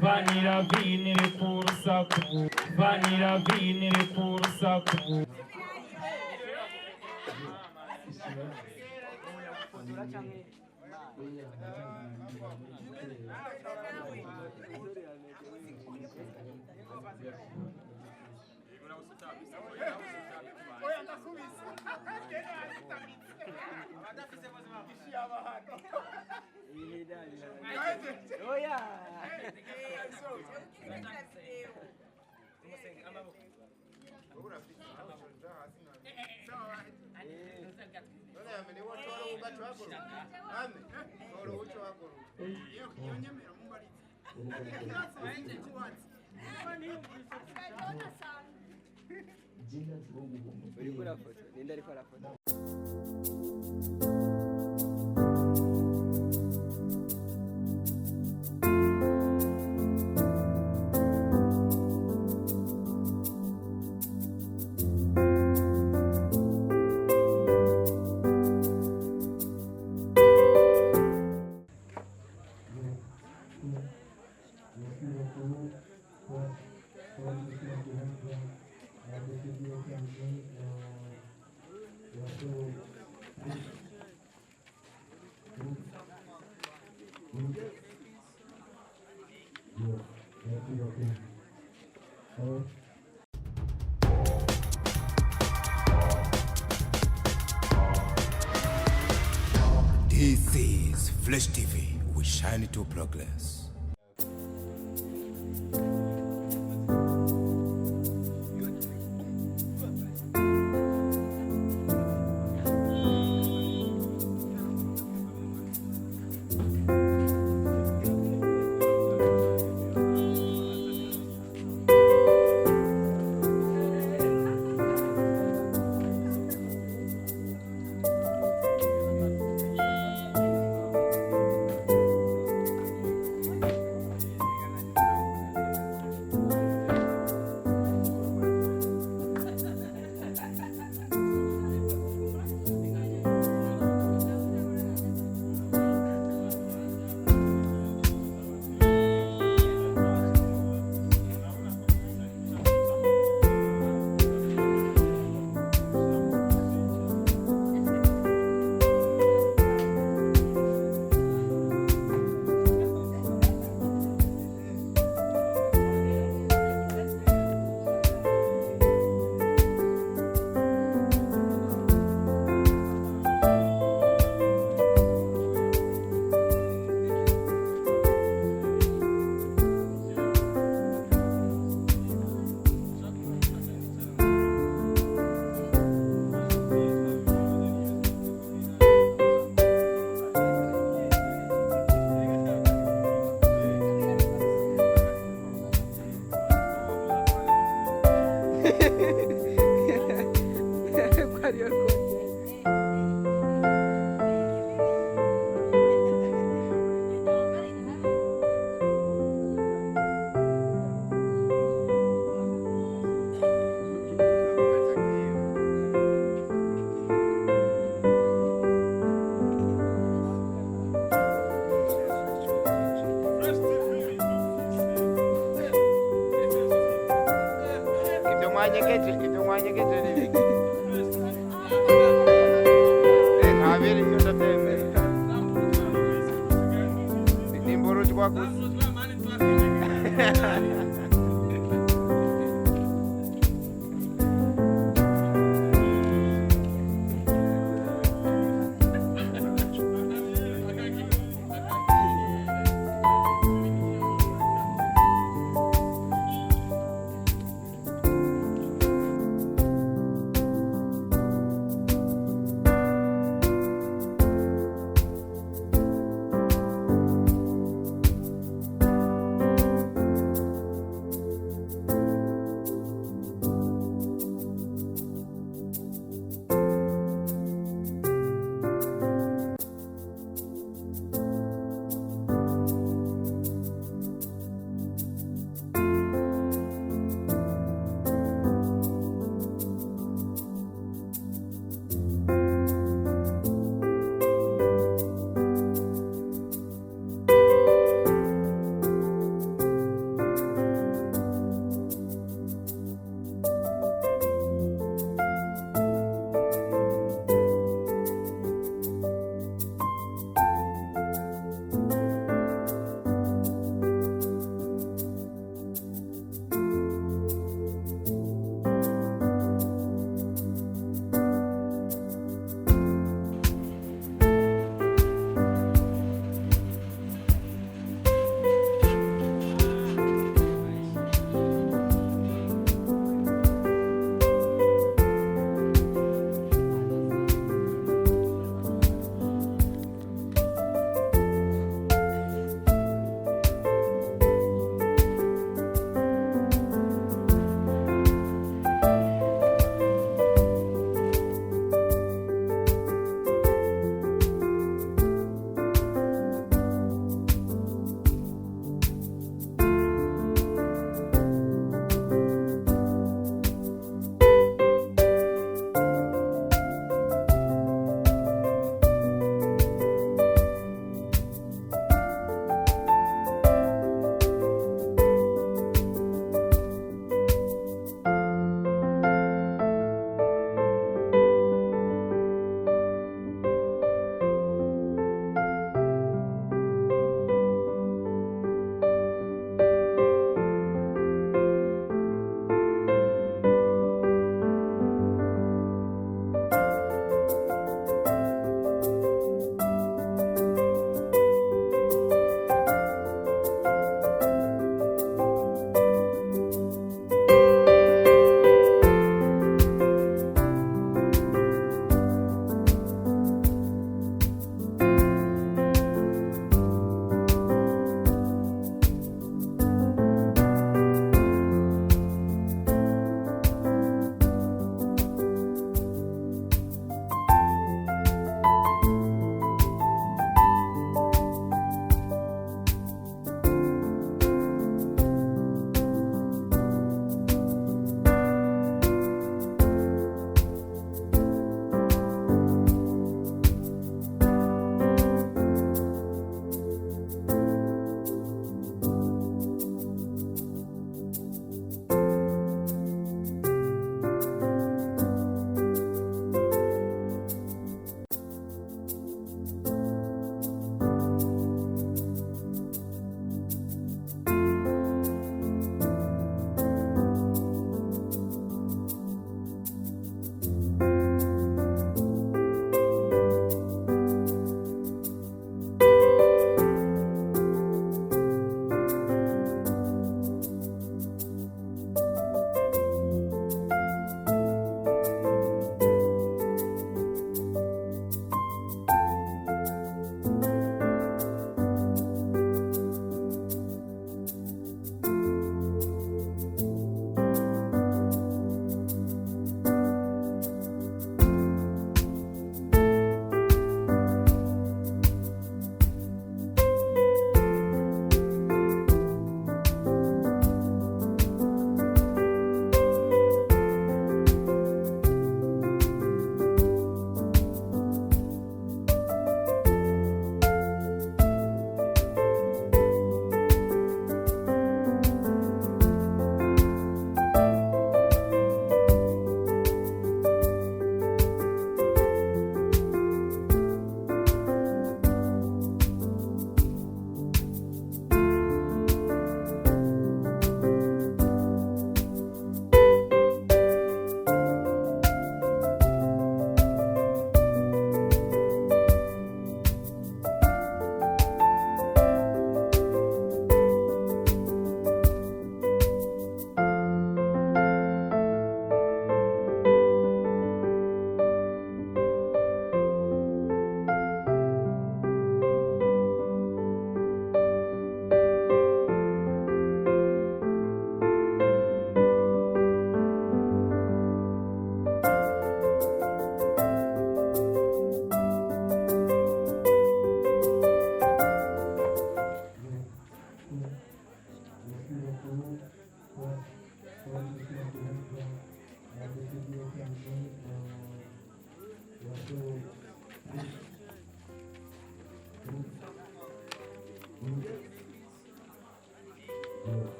Vanilla bean iri ku rusaku, vanilla bean iri ku rusaku. This is Flash TV. We shine to progress.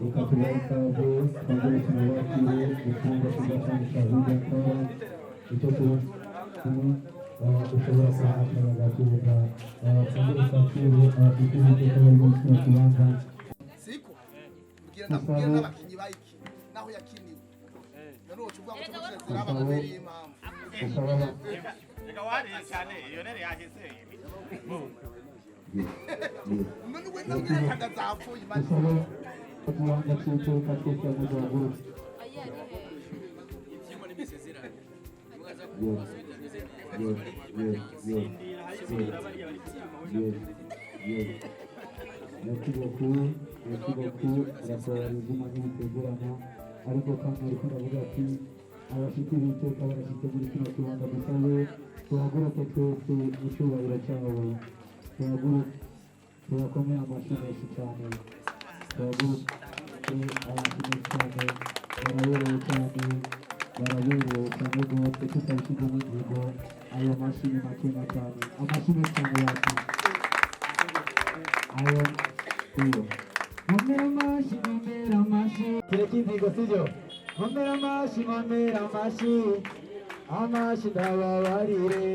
Reka tubahe ikaze twongere tunabakire gufungwa tugafanisha hirya akaba icyo ushobora kuhakana agakubuka twongere twakire ikibuga cy'abari muri kino kibanza siko mbwira n'abakinnyi bayikina naho yakiniwe rero ucuvuga ngo tumusezera ababiri impamvu reka wariye cyane iyo nere yaheze none we nabwira kagazapfuye imana dusaba ikibanza cy'iteka twese muzahagurutse Merci beaucoup, raporo izina nk'ibitegerana ariko kandi ariko ndavuga ati abafite ibiteka barashyize muri kino kibanza dusabe tuhaguruke twese mu cyubahiro cyawe tuhakomeye amashyi menshi cyane tuhaguruke amashyi menshi cyane baraberewe cyane rwose tutabishyizemo ingingo ayo mashyi ni makeya cyane amashyi menshi cyane yacu ayo iyo Momera amashi kireka inzigo sibyo Momera amashi ndababarire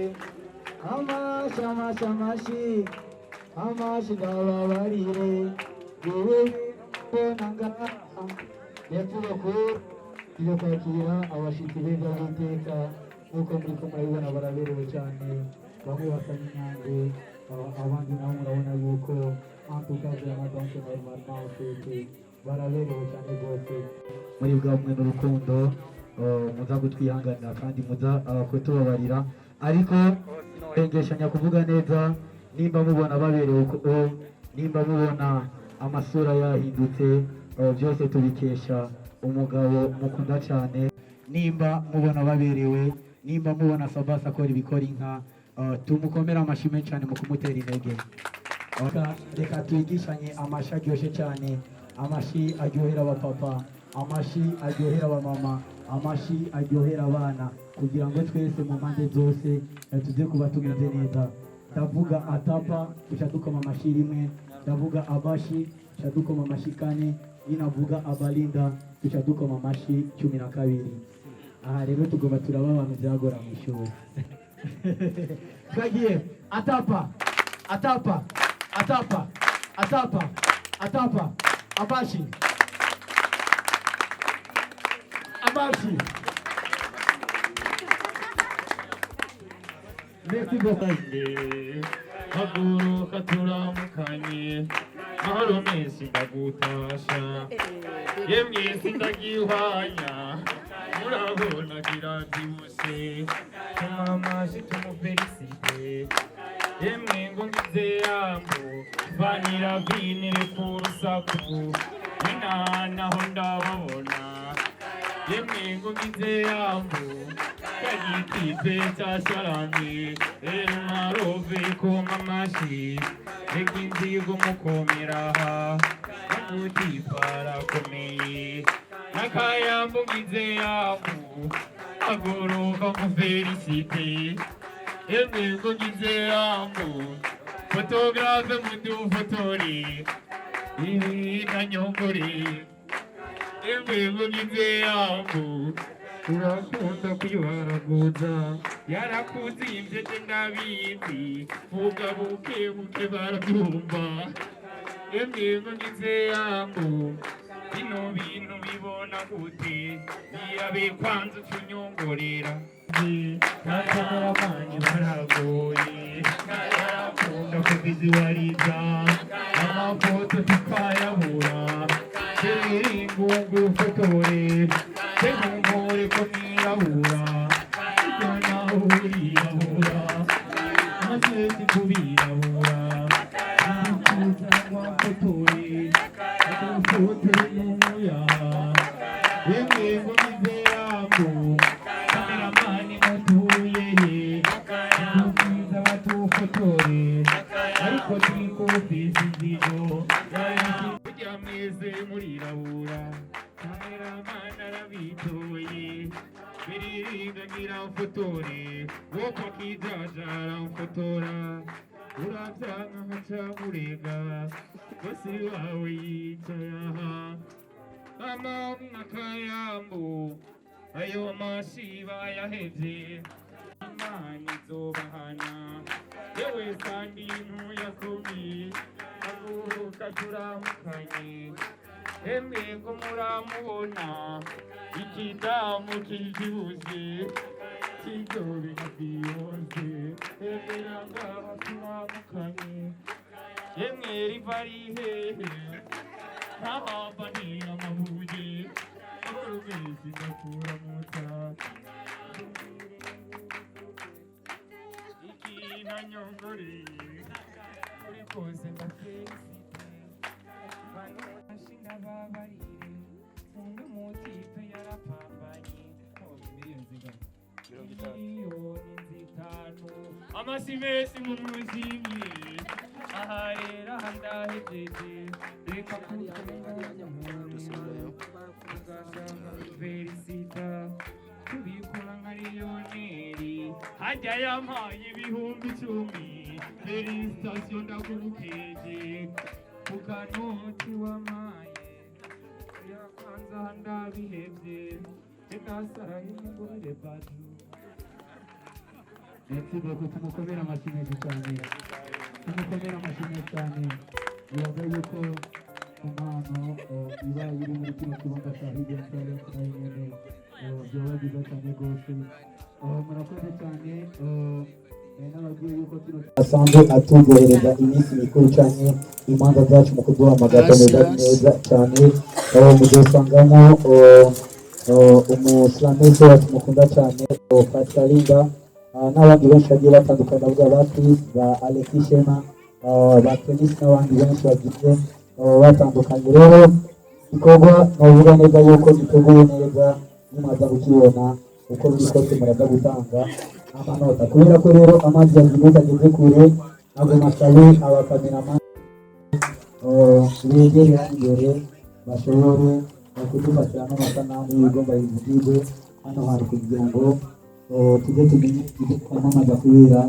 amashi ndababarire yewe mbona ngaha yavuga ko tujya kwakira abashitsi beza b'iteka nk'uko muri ko murabibona baraberewe cyane bamwe basa n'inyange abandi nabo murabona yuko antukaze amadanse normalement ufite baraberewe cyane rwose muri bwa bumwe n'urukundo muza gutwihanganira kandi muza kutubabarira ariko bengeshanya kuvuga neza nimba mubona baberewe nimba mubona amasura yahindutse byose tubikesha umugabo mukunda cyane nimba mubona baberewe nimba mubona Sabas akora ibikora inka tumukomera amashyi menshi cyane mu kumutera intege reka twigishanye amashyi aryoshye cyane amashyi aryohera abapapa amashyi aryohera abamama amashyi aryohera abana kugira ngo twese mu mpande zose tuze kuba tumeze neza ndavuga atapa tuca dukoma amashyi rimwe ndavuga abashi tuca dukoma amashyi kane ninavuga abalinda tuca dukoma amashyi 12 aha rero tugomba turaba abantu byagora mu ishuri twagiye atapa abashi merci beaucoup haguruka turamukanye mahoro mwese ndagutasha yemwe sindagihwanya murabona kirabyibushe tumamashi tumufelicite yemwe ngo ngize yambo vanira vinire ku rusaku naho ndababona yemwe ngo ngize yambo kagitipe cyasharamye rero marove koma amashi reka inzigo mukomeraha amutiparakomeye n'akayambo ngize yambo agoroka mufelicite yemwe ngo ngize yambo fotografe mudufotore ibi nanyongore yemwe ngo ngize yambo urakunda kuyibaraguza yarakuzimbye je ndabizi vuga buke buke barabyumva yemwe ngo ngize yambo bino bintu bibona gute niyabe kwanza utunyongorera n'akameramani baragoye yarakunda kuziwariza amafoto tukayabura ingungu fotore semumpore ko nirabura ibyo naho urirabura amaseti kubirabura ikuzanwa fotore adufotere n'umuyaha yemwe ngo nize yambo kameramani mutuyehe ikubwiza batufotore ariko turi kufisi nzigo kujya mwese murirabura kameramani arabitoye biriringa nyiramfotore woko kijajara mfotora urabyanga nkacamurega bose wawe yicaye aha amamwe akayambu ayo mashiba yahevye imana izobahana yewe kandi ntuyakomi avuka turamukanye emwe ngo muramubona ikidamu kizibuze kijobe nabiyonze emera ngaha turamukanye emwe riva rihehe ntahava n'amabuye urumezi ndakura muta ikina nyongori uri kose ndakesite bano ashinga babarire undi mutipe yarapambanye miliyoni zitanu amasi mesi mu muzimye aha rero aha ndahejeje reka verisita tubikora nka riyoneri hajya yampaye ibihumbi 10 felisitasiyo ndagukeje ku kanoti wampaye yakwanza ndabihebye ekasaraye umugurire baju Merci beaucoup, tumukomera amashyi menshi cyane tumukomera amashyi menshi cyane bibaza yuko impano iba iri muri kino kibanza cya Hidden Talent nayo nyene byoba byiza cyane rwose murakoze cyane n'ababwiye yuko kino asanzwe aturyohereza iminsi mikuru cyane imanza zacu mu kuduhamagara neza cyane mudusangamo umusilamese wacu mukunda cyane Pascalinda n'abandi benshi bagiye batandukanye bavuga ba Chris ba Alexis Shema ba Kenis n'abandi benshi bagiye batandukanye rero ikorwa navuga neza yuko giteguye neza nimaza kukibona uko biri kose muraza gutanga amanota kubera ko rero amazi yagiye ageze kure ntabwo masabe abakameramani begere imbere bashobore kudufatira n'amasanamu y'ibigomba bivugirwe hano hantu kugira ngo tujye tumenye ibyo twamamaza kubera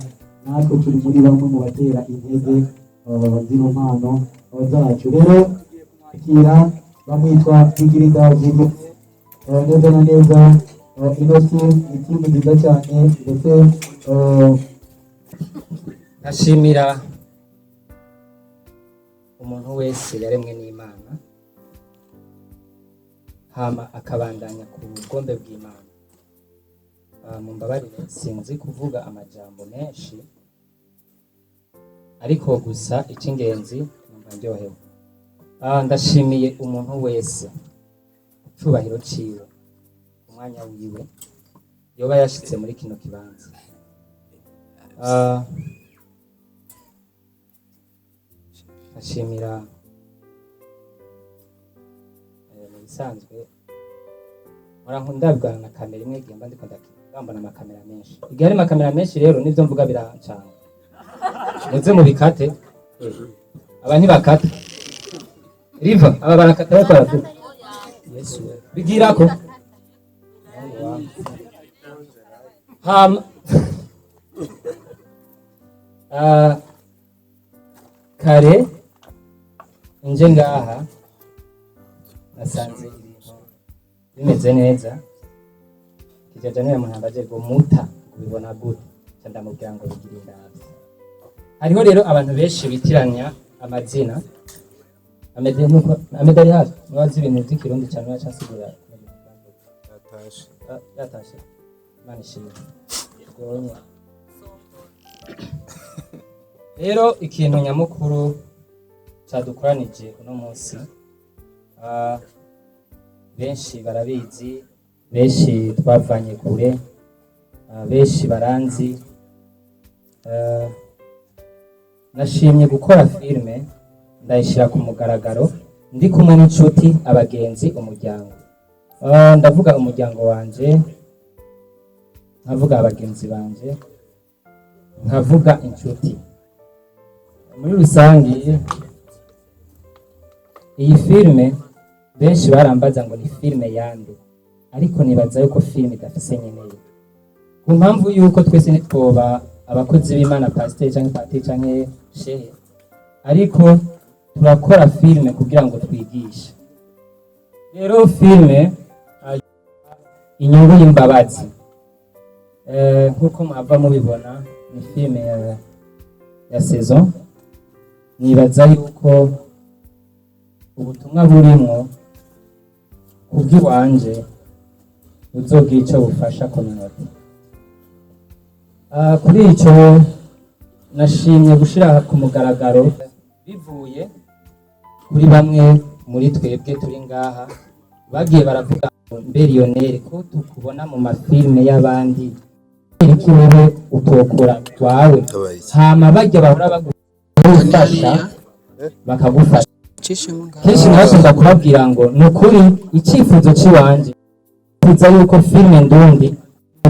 natwe turi muri bamwe mu batera intege zino mpano zacu rero kira bamwitwa Bigirinda Video neza na neza ino timu nziza cyane ndetse ashimira umuntu wese yaremwe n'Imana hama akabandanya ku bugombe bw'Imana. Mumbabarire sinzi kuvuga amajambo menshi ariko gusa icy'ingenzi numva ndyohewe. Ndashimiye umuntu wese cyubahiro ciwe umwanya wiwe yoba yashitse muri kino kibanza. Ashimira mu bisanzwe nkundabwa na kamera imwe igihe mba ndiko ndakambana amakamera menshi. Igihe hari amakamera menshi rero nivyo mvuga birancanga. Muze mu bikate aba ntibakata riva aba barakata bariko baravuga Yesu bigirako hama kare nje ngaha nasanze ibintu bimeze neza kijaja niwe muhambaje ngo muta kubibona gute ndamubwira ngo bigire indazi. Hariho rero abantu benshi bitiranya amazina ameze nuko amedari hafi mwazi ibintu by'ikirundi cyane bacasigura yatashe manishimye gonye. Rero ikintu nyamukuru cyadukoranije uno munsi benshi barabizi, benshi twavanye kure, benshi baranzi. Nashimye gukora filme ndayishira ku mugaragaro ndi kumwe n'inshuti, abagenzi, umuryango. Ndavuga umuryango wanje, nkavuga abagenzi banje, nkavuga inshuti. Muri rusangi iyi filme benshi barambaza ngo ni filme yande, ariko nibaza yuko filme idafise nyeneye ku mpamvu yuko twese nitwoba abakozi b'Imana, pasteur canke patiri canke shehe ariko turakora filime kugira ngo twigishe. Rero filime inyungu y'imbabazi nk'uko mwava mubibona ni filime ya saison. Nibaza yuko ubutumwa burimwo kubw'iwanje buzogira ico bufasha community. Kuri ico nashimye gushira ku mugaragaro bivuye kuri bamwe muri twebwe turi ngaha bagiye baravuga mbe Lionel ko tukubona mu mafilme y'abandi iki wewe utokora twawe hama bajya bahora bagufasha bakagufasha. Kenshi nabakunda kubabwira ngo ni ukuri icyifuzo cy'iwanje biza yuko filme ndundi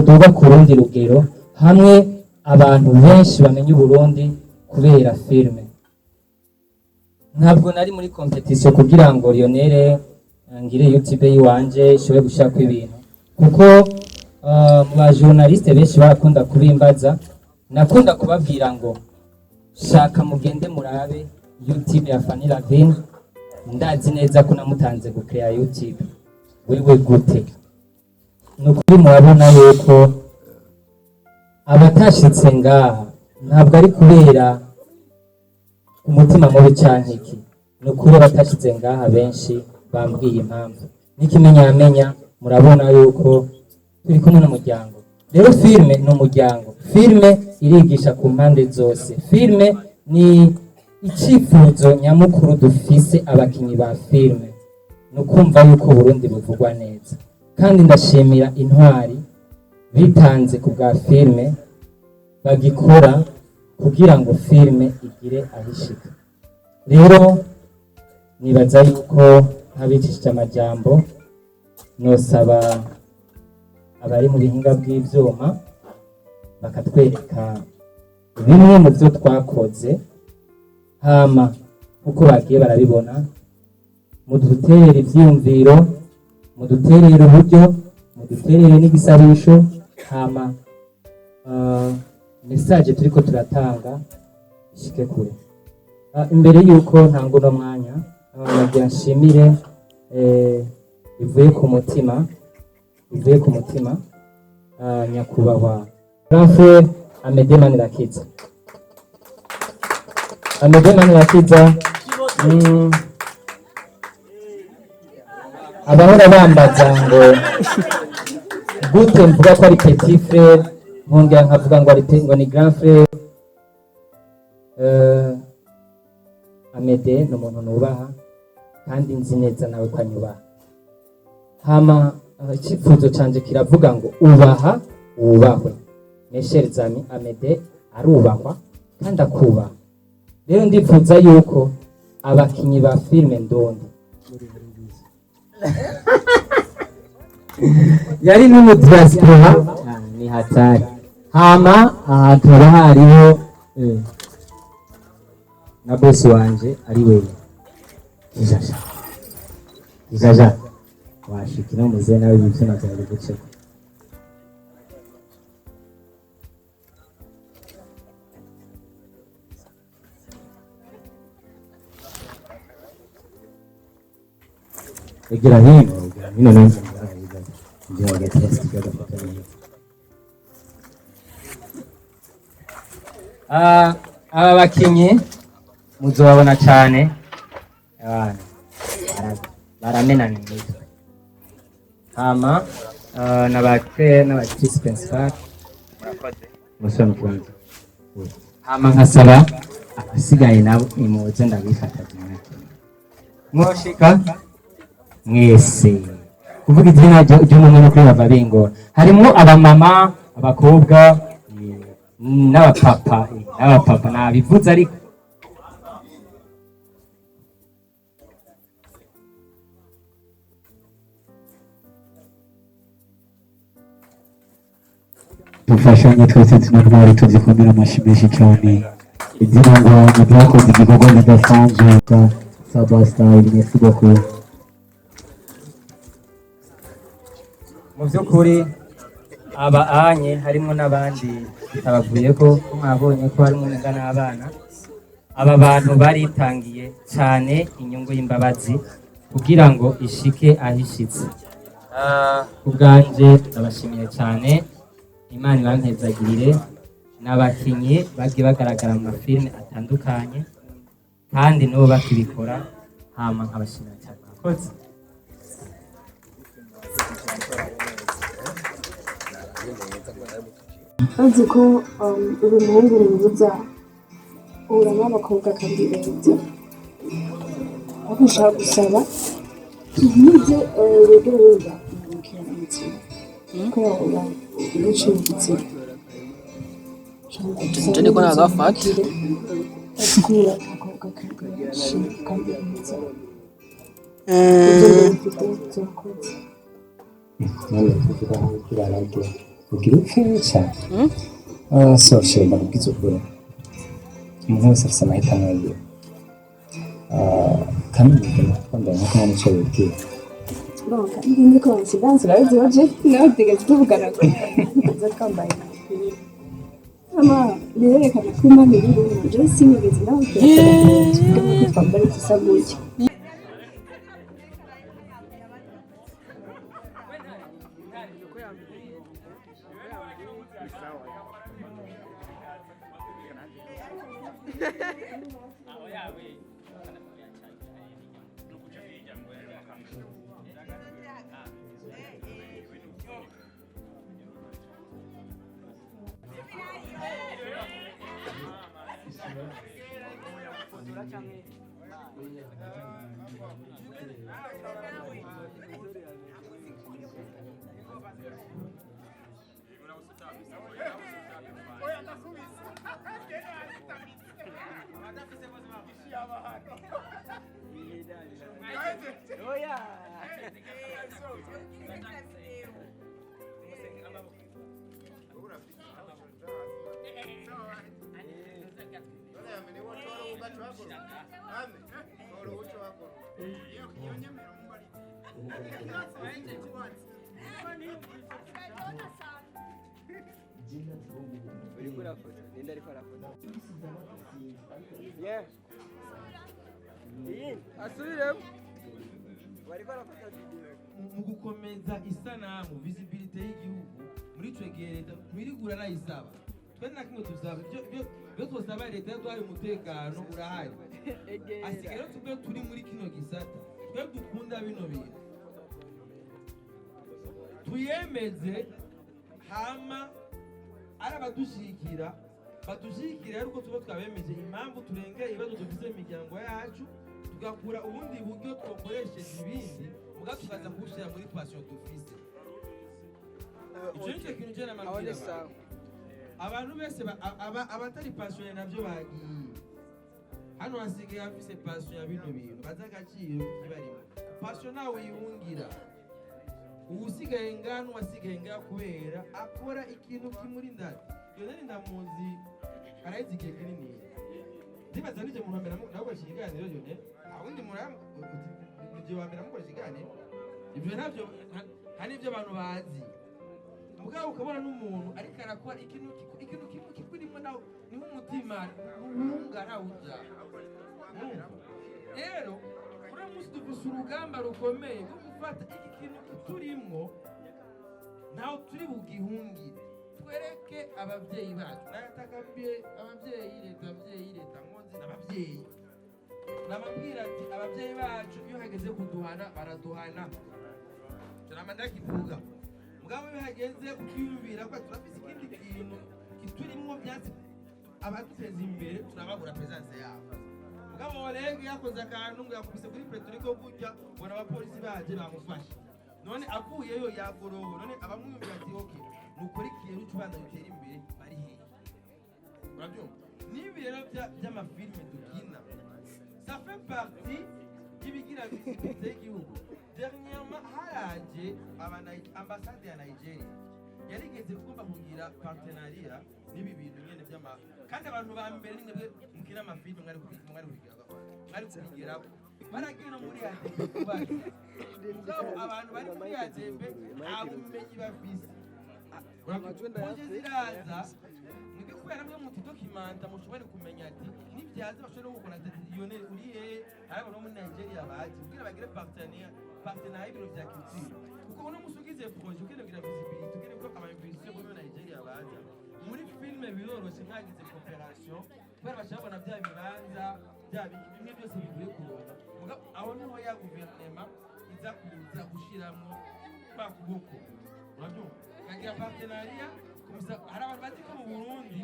duba ku rundi rugero hamwe abantu benshi bamenye Uburundi kubera filme. Ntabwo nari muri competition kugira ngo Lionel ngire YouTube yiwanje ishobore gushaka ibintu kuko mu ba journaliste benshi barakunda kubimbaza. Nakunda kubabwira ngo shaka mugende murabe YouTube ya Fanny Lavine, ndazi neza ko namutanze gukrea YouTube. Wewe gute? Nukuri murabona yuko abatashitse ngaha ntabwo ari kubera umutima mubi canke iki, nukuri abatashitse ngaha benshi bambwiye impamvu. N'ikimenyamenya murabona yuko turi kumwe n'umuryango. Rero filme ni umuryango, filme irigisha ku mpande zose, filme ni icyifuzo nyamukuru dufise abakinyi ba filme nukumva yuko Burundi buvugwa neza. Kandi ndashimira intwari bitanze ku bwa filme bagikora kugira ngo filme igire ahishika. Rero nibaza yuko ntabicishije amajambo nosaba abari mu bihinga bw'ivyuma bakatwereka bimwe mu byo twakoze, hama uko bagiye barabibona muduterere ivyiyumviro, muduterere uburyo, muduterere n'igisabisho, hama message turiko turatanga ishike kure. Imbere yuko ntango no mwanya nagira nshimire bivuye ku mutima nyakubahwa Rafael Amede Manirakiza. Amede Manirakiza abahora bambaza ngo gute mvuga ko ari petit frère nkongera nkavuga ngo ni grand frère. Amede ni umuntu nubaha kandi nzi neza nawe ko anyubaha. Hama icyifuzo canje kiravuga ngo ubaha wubahwe. Mes amis, Amede arubahwa kandi akubaha. Rero ndifuza yuko abakinyi ba filme ndondi yari n'umudiaspora ni hatari. Hama ahantu haba hariho na bosi wanje ari wewe Ijaja washikira muze nawe ibyo nazaje guceka. Egira hino nanjye ndio wagetest kwa pamoja. Aba bakinyi muzobabona cyane abana baramenana neza. Hama n'abatrice principal musoni kwanza. Hama nkasaba abasigaye nabo imuze ndabifata cyane. Mwoshika mwese kuvuga izina ry'umuntu no kuri bava bingora. Harimo abamama, abakobwa n'abapapa nabivuze ariko dufashanye twese tunarwari tuzikundira amashyi menshi cyane. Izina ngo mubyakoze igikorwa bidasanzwe ka Sabastar merci beaucoup. mu by'ukuri aba anye harimo n'abandi bitabavuye ko mwabonye ko harimo n'abana aba bantu baritangiye cyane inyungu y'imbabazi kugira ngo ishike ahishitse. Ubwanje ndabashimiye cyane, Imana ibampezagirire. N'abakinyi bagiye bagaragara mu mafilime atandukanye kandi n'ubu bakibikora, hama nkabashimira cyane. Murakoze. Bazi ko uri umuhungu mwiza uhura n'abakobwa kandi beza, aho ushaka gusaba ntuze wegere wenda umubikira umutima ko yahora umuciye igitsina Tujane kwa nagafati kubera abakobwa kandi benshi kandi beza ibyo bifite byakoze none kuvuga aho kiraragira ugira upfuye cyane so shema kubwiza ukuri umuntu wese afite amahitamo yiwe kandi ubuzima twambaye nko nta n'icyo bibwira kandi niko bakidansi urabizi waje nawe utegetse tuvugana ko nza twambaye ama birerekana ko Imana iri mu nje sinigeze nawe utegetse ko twambara igisa gutya. mu gukomeza isanamu visibility y'igihugu muri ico gihe leta twirigura nayisaba twe na kimwe tuzaba byo twosaba leta yaduhaye umutekano urahari asigaye rero twe turi muri kino gisata twe dukunda bino bintu tuyemeze hama ari abadushigikira badushigikira ariko tuba twabemeje impamvu turengera ibibazo dufite mu miryango yacu tugakura ubundi buryo twakoresheje ibindi muga tukaza kuwushyira muri passion dufise. Icyo nicyo kintu je namabwira abantu bese abatari passion nabyo bagiye hano hasigaye afise passion ya bino bintu baza agaciro kibarimo passion nawe yihungira usigaye ngano wasigaye ngaho kubera akora ikintu kimuri ndani iyo nari ndamuzi arayizi igihe kinini ndibaza nije muntu wambere nakoresha ikiganiro yone awundi muje wambere mukoresha ikiganiro ibyo nabyo hari ibyo abantu bazi mugabo ukabona n'umuntu ariko arakora ikintu kikurimo nawe ni nk'umutima uhunga ntawuja rero uramutse dufise urugamba rukomeye rwo gufata iki kintu turimwo nawe turi bugihungire twereke ababyeyi bacu nayatakambiye ababyeyi leta nkonzi n'ababyeyi nababwira ati ababyeyi bacu iyo hageze kuduhana baraduhana turama ndakivuga mugabo iyo hageze ukiyumvira ko turafise ikindi kintu kiturimwo byatsi abaduteza imbere turababura presence yabo mugabo warege yakoze akantu ngo yakubise kuri pretoriko gutya ngo abapolisi baje bamufashe none avuyeyo yagorowe none abamwumvira ati okay nukuri kiye n'utubanda bitera imbere bari hehe urabyumva nibi rero by'amafilme dukina ça fait partie y'ibigira visibilité y'igihugu dernièrement haraje ambassade ya Nigeria yarigeze kugomba kugira partenariat n'ibi bintu nyene by'ama kandi abantu ba mbere n'imwe mukina amafilme mwari kubigeraho baragiye no muri Adembe kubaza mugabo abantu bari muri Adembe abumenyi bafise urakoze ziraza nibyo kubera mwe muti documenta mushobore kumenya ati byaze bashobora no gukora dediyone uri hehe hari abantu bo muri Nigeria baje kugira bagire partenaire y'ibiro bya culture kuko uno musi ugize projet ugira visibilité ugira ko amainvestisseur bo muri Nigeria baje muri filme biroroshe mwagize cooperation kubera bashobora bya bibanza bya bimwe byose bivuye kuronka muga aho niho ya guverinoma iza kuza gushiramwo kwa kuboko urabyo kagira partenariat kumisa hari abantu bazi ko mu Burundi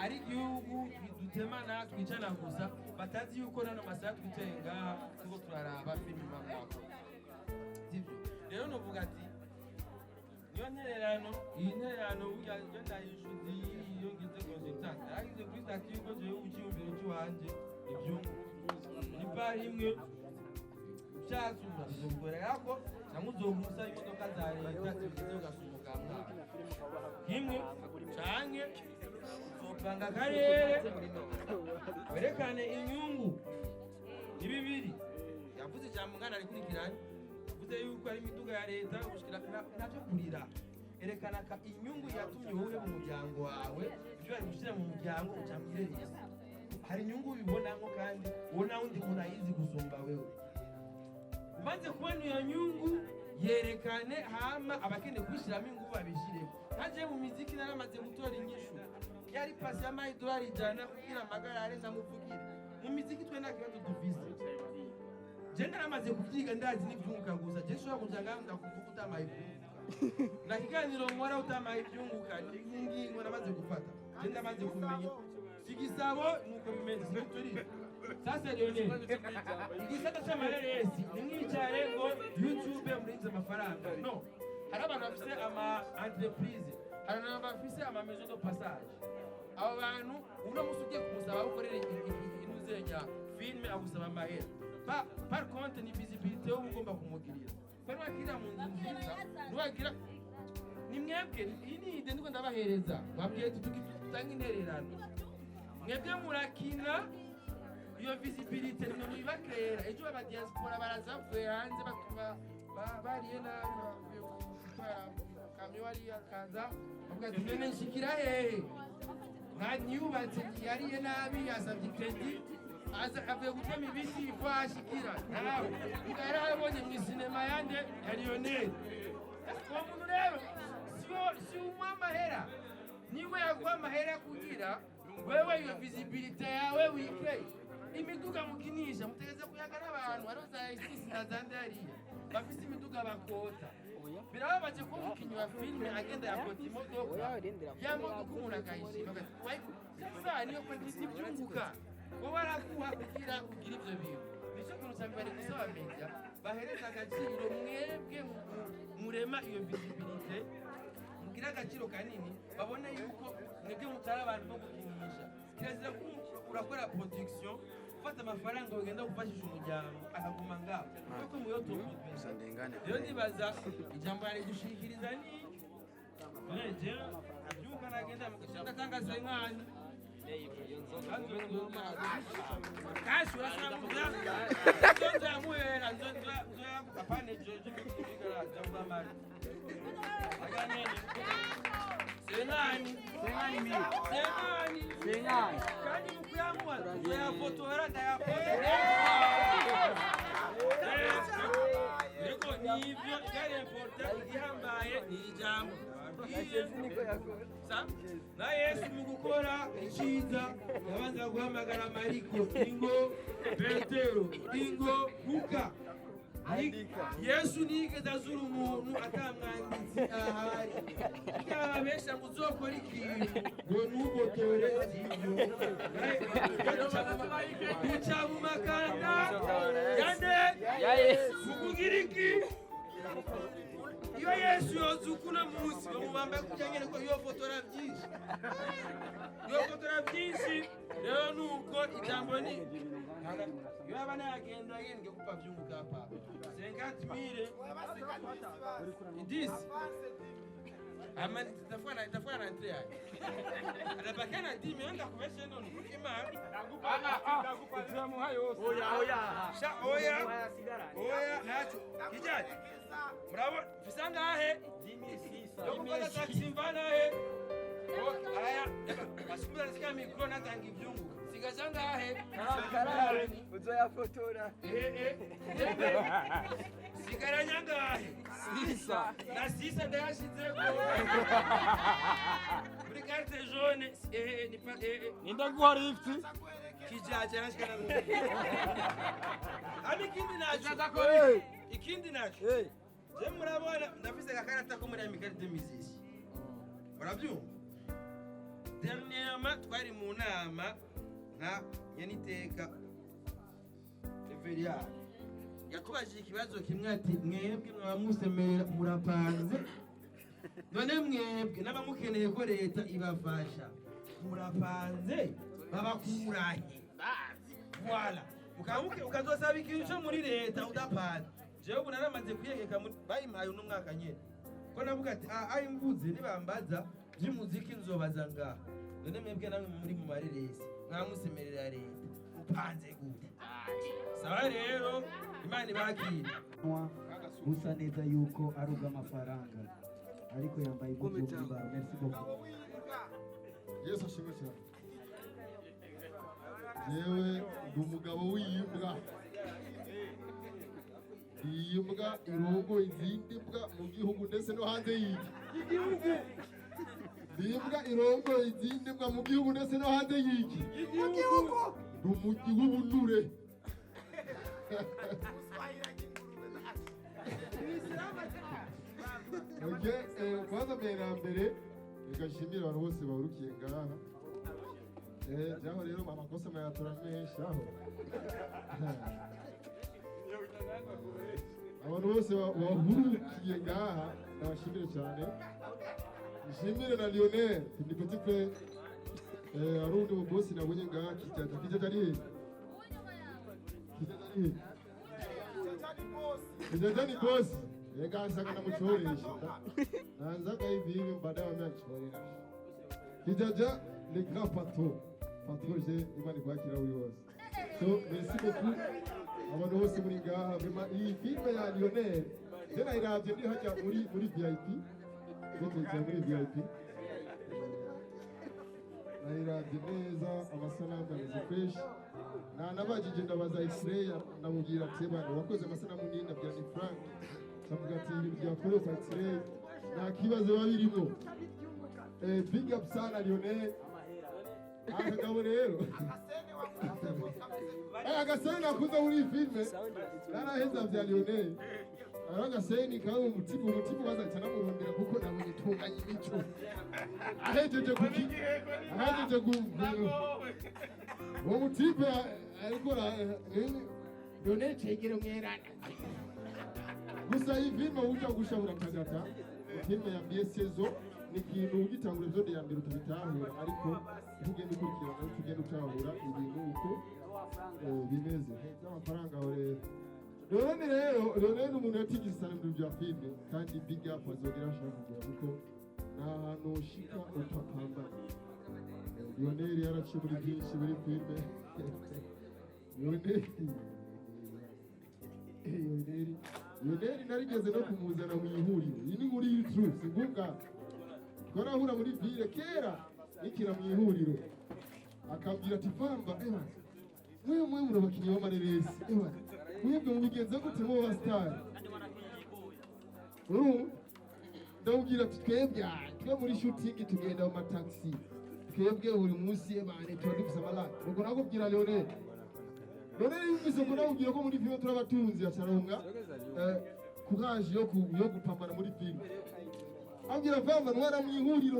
ari igihugu dutemana twicana gusa batazi yuko nano masaha twitenga tuko turaraba filime mamako sivyo rero novuga ati iyo ntererano iyi ntererano burya iyo ndayishuzi iyo ngize consultant yagize kuri stati yuko jewe ucyumviro cy'uwanje ibyo ni pari imwe cyasumba bizokorera ko cyangwa uzogusa imodoka za leta zigeze ugasumugamwa kimwe canke uzopanga akarere werekane inyungu ni bibiri yavuze ijambo ngana rikurikiranye yavuze yuko ari imiduga ya leta gushikira navyo kurira erekana inyungu yatumye wowe mu muryango wawe ibyo bari gushyira mu muryango ucamwirereza hari inyungu ubibonamo kandi ubona undi muntu ayizi gusumba wewe umaze kubona iyo nyungu yerekane hama abakeneye kwishyiramo ingufu babishyiremo nkaje mu miziki naramaze gutora inyishu yari pasi y'amayidolari ijana kugira amagara areza muvugire mu miziki twe nta kibazo dufise je naramaze kuvyiga ndazi n'ivyunguka gusa je nshobora kuja ngaho ndakuvuga utamaye ivyunguka na kiganiro nkora utamaye ivyunguka n'ingingo namaze gufata je ndamaze kumenya sigisabo nuko bimeze turi sasa Lionel igisata c'amareresi nimwicare ngo YouTube murinze amafaranga no hari abantu bafise ama entreprise hari n'abantu bafise ama maison de passage abo bantu uno musi ugiye kumusaba ukorere inuzenya filme agusaba amahera par contre ni visibilité yo ugomba kumugirira kwari wakira mu nzu nziza nuwagira ni mwebwe iyi ni ide ndiko ndabahereza wabwiye tutanga intererano mwebwe murakina iyo visibilité nimwe muyibakrera ejo aba diaspora barazavuye hanze batuba bariye nabi kamyo wari akaza bavuga ati none nshikira hehe mwanyubatse yariye nabi yasabye credit avuye gutema ibiti ifu ashikira nawe ngara abonye mu sinema yande ya Lionel uwo muntu rero si umwa amahera niwe yaguha amahera kugira wewe iyo visibilité yawe wike imiduga mukinisha mutegeze kuyaga n'abantu ariho za isisi na zandariya bafise imiduga bakota birababaje ko umukinyi wa filime agenda yakota imodoka yamodoka umuntu akayishima sasa niyo kwanditse ibyunguka bo barakuha kugira ivyo bintu nico kintu cyane bari gusaba media bahereza agaciro mwebwe murema iyo visibilité mugira agaciro kanini babone yuko mwebwe mutari abantu bo gukinisha kirazira ko urakora production ufata amafaranga ugenda gufashisha umuryango akaguma ngaho kuko muyo tumutumisha ndengane rero nibaza ijambo yari gushikiriza ni neje abyuka nagenda mukishaka tangaza inkani kashi urasamuza nzonza muhera nzonza apane jojo bigara jamba mari aganene Senani kandi mukuyamwa ya fotora ndayafotora Eko nivyo gari important igihambaye ni ijambo na Yesu mu gukora iciza yabanza guhamagara Mariko ingo Petero ingo Luka Yesu nigeze azura umuntu atamwanditsi ahari ikababesha ngo uzokora ikintu ngo nubotore sivyo uca mu makanda yande kukugira iki iyo Yesu yozukuna munsi bamubamba kugira nyene ko iyo fotora byinshi rero nuko ijambo ni iyo abana yagenda yenge kupa vyunguka hapa 50,000 idisi ama tafua na entre yake anabaki na 10 anga kumesha ndio nikima utamu hayo oya hacho kijaji bravo fisanga ahe 10,600 yo kupata taxi mvana ahe aya basubira nsikia mikro natanga ivyungu sigaza ngahe uzoyafotora sigaranya ngahe na sisa ndayashizeko muri carte jaune Nindaguha lift. kijaja nashikana mu ami kindi nacho ikindi nacho je murabona ndafise gakarata ko muri amikari de mizisi murabyumva dernièrement twari mu nama na nyeniteka Reveria yakubajije ikibazo kimwe ati mwebwe mwamusemerera murapanze none mwebwe n'abamukeneye ko leta ibafasha murapanze babakurahe voilà mukamuke ukazosaba ikintu cyo muri leta udapanze jewe ubu naramaze kwiyegeka bayimpaye uno mwaka nyene ko navuga ati ayi mvuze nibambaza by'umuziki nzobaza ngaha none mwebwe namwe muri mu mareresi mwamusemerera leta upanze gute sawa rero imana ibakire gusa neza yuko ari ubw'amafaranga ariko yambaye impuzu y'ubururu. Merci beaucoup. Yesu ashimwe cyane. Yewe ndi umugabo w'iyimbwa. Iyi mbwa irongo izindi mbwa mu gihugu ndetse no hanze y'igihugu. Iyi mbwa irongo izindi mbwa mu gihugu ndetse no hanze y'igihugu. Ndi umujyi w'ubunure. Kwanza mbere igashimira abantu bose bahurukiye ngaha. Jaho rero amakosa mayatora menshi aho. Abantu bose bahurukiye ngaha ndabashimire cyane. Nshimire na Lionel ni petit frère. Arundi mu boss nabonye ngaha kijaja ari he? Kijaja ni boss. Ega nsaka namuchoresha. Nanzaga hivi hivi baadaye ameachorera. Kijaja le grand patron. Patron je imani kwakira uri wose. So merci beaucoup. Abantu bose muri ngaha bema iyi filme ya Lionel. Jena iravye ndi hajya muri VIP. Gutse muri VIP. Nairavye neza amasanamu ameze fresh. Nabajije ndabaza X-ray namubwira ati bana wakoze amasanamu nini bya ni Frank. Savuga ati ibintu byakorewe kwa X-ray nta kibazo babirimo. Big up sana Lionel. Akagabo rero agaseni nakuza muri filme naraheza bya Lionel agaseni kawe umutima bazaca namurondera kuko nabonye tunganye imico ahejeje uwo mutipe ariko Lionel cegere mwerana gusa iyi filme uja gushabura tagata filme ya BSezo ni ikintu ugitangura episode ya mbere utabitahura ariko ugenda ukurikirana ugenda utahura ibintu uko bimeze n'amafaranga aho rero Lionel ni umuntu yatigise cyane mu bya filme kandi big up azogera ashaka kugira kuko nta hantu ushika utapambana. Lionel yaraciye muri byinshi muri filme. Lionel narigeze no kumuzana mu ihuriro. Iyi ni muri YouTube singunga twarahura muri ville kera nikira mu ihuriro akambwira ati Famba mwe murabakinyi b'amareresi mwebwe mubigenza gute mu ba star ndabwira ati twebwe muri shooting tugenda mu mataxi twebwe buri munsi bane tuba dufise amalaka ubwo nakubwira Lionel yumvise ko nabubwira ko muri film turabatunzi acaronga courage yo gupambana muri film ambwira Famba nwara mu ihuriro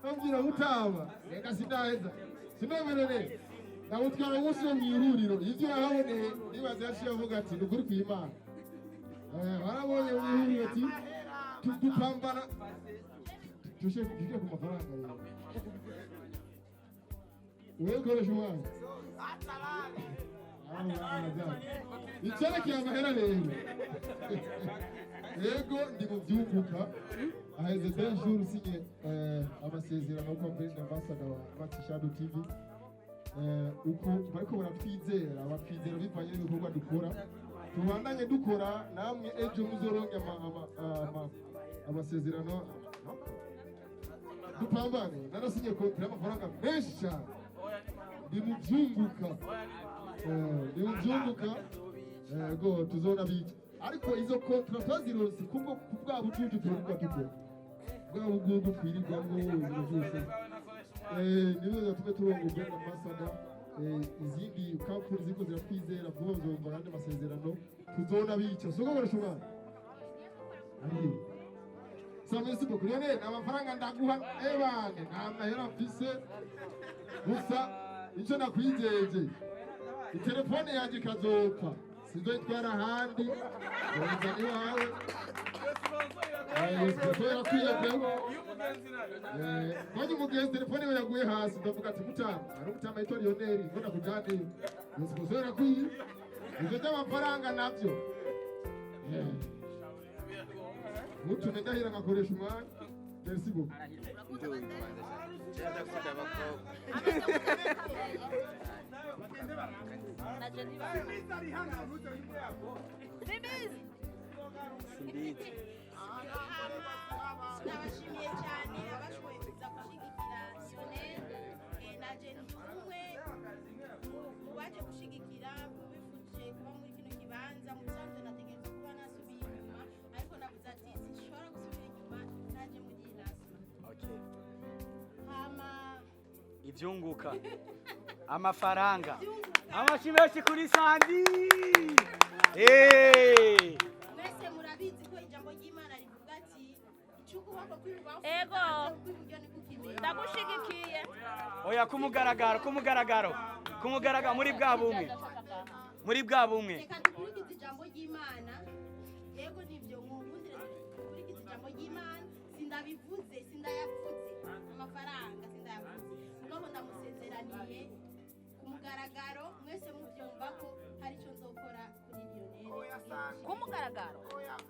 ambwira mutaba reka sindaheza sinemerere ndamutwara umunsi wo mu ihuriro ivyo yahaboneye nibaza yaciye avuga ati nukuri kw'Imana warabonye mu ihuriro ati dupambana tushe kujya ku mafaranga rero wewe koresha umwana icyerekeye amahera rero yego ndi mu byunguka aheze benjour usinye amasezerano ko brand ambassador wa Matishado TV uko bariko baratwizera bivanye n'ibikorwa dukora tubandanye dukora namwe ejo muzoronke amasezerano dupambane narasinye kontira y'amafaranga menshi cyane ndi mubyunguka go tuzona biki ariko izo kontira twazironse kubwo kubwa bucucu turuka dukora bwa bugugu twirirwamo ibintu byose nizo zatume turongo brand ambassador izindi kampuni ziko ziratwizera vuba bazumva andi masezerano tuzona bica soko koresha umwana Samesi bokurione amafaranga ndaguha ebane namahera mfise gusa icyo nakwijeje itelefone yaje kazopfa sizoyitwara ahandi nzani wawe kubera kwiyebweho kwanye umugenzi telefone we yaguye hasi ndavuga ati mutama ari umutama yitwa Lionel mbona kujane nzikuzera kwiyi ivyo by'amafaranga navyo mutu ndahira ngakoresha umwanya merci beaucoup Nabashimiye cyane abashoboye kuza gushyigikira Lionel na Jenny umwe mu baje gushyigikira bifuje kuba muri kino kibanza mu bisanzwe nategereza kuba nasubiye inyuma ariko navuze ati sinshobora gusubira inyuma naje muri rasma hama ibyunguka amafaranga amashimeshi kuri Sandi mwese murabizi ko ijambo ry'Imana rivuga ati icukubako kw'ibubamfu ego kw'iburyo ni kukimenya ndagushigikiye oya kumugaragaro muri bwa bumwe reka dukurikize ijambo ry'Imana yego nibyo mwumvire dukurikize ijambo ry'Imana sindabivuze sindayavuze amafaranga sindayavuze ubwo ndamusezeraniye ku mugaragaro mwese mubyumva ko hari icyo nzokora kuri Lionel ku mugaragaro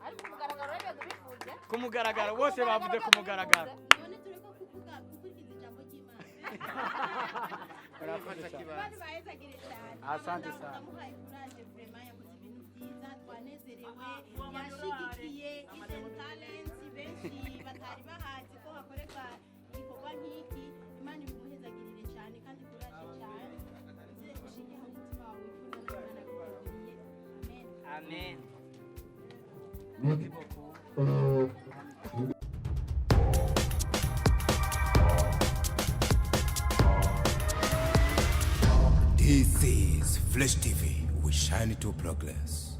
ariko umugaragaro rero bivuze ku mugaragaro bose bavuze ku mugaragaro none turi ko kuvuga gukurikiza ijambo ry'Imana urafata kibanza bahezagire cyane asante sana namuhaye kuraje vraiment yakoze ibintu byiza twanezerewe yashigikiye hidden talents benshi batari bahazi ko hakoreka igikorwa nk'iki Imana ibimuhezagirire cyane kandi kuraje cyane uze ushinge mu mutima wawe wifuza n'Imana bikugiriye amen This is Flash TV. We shine to progress.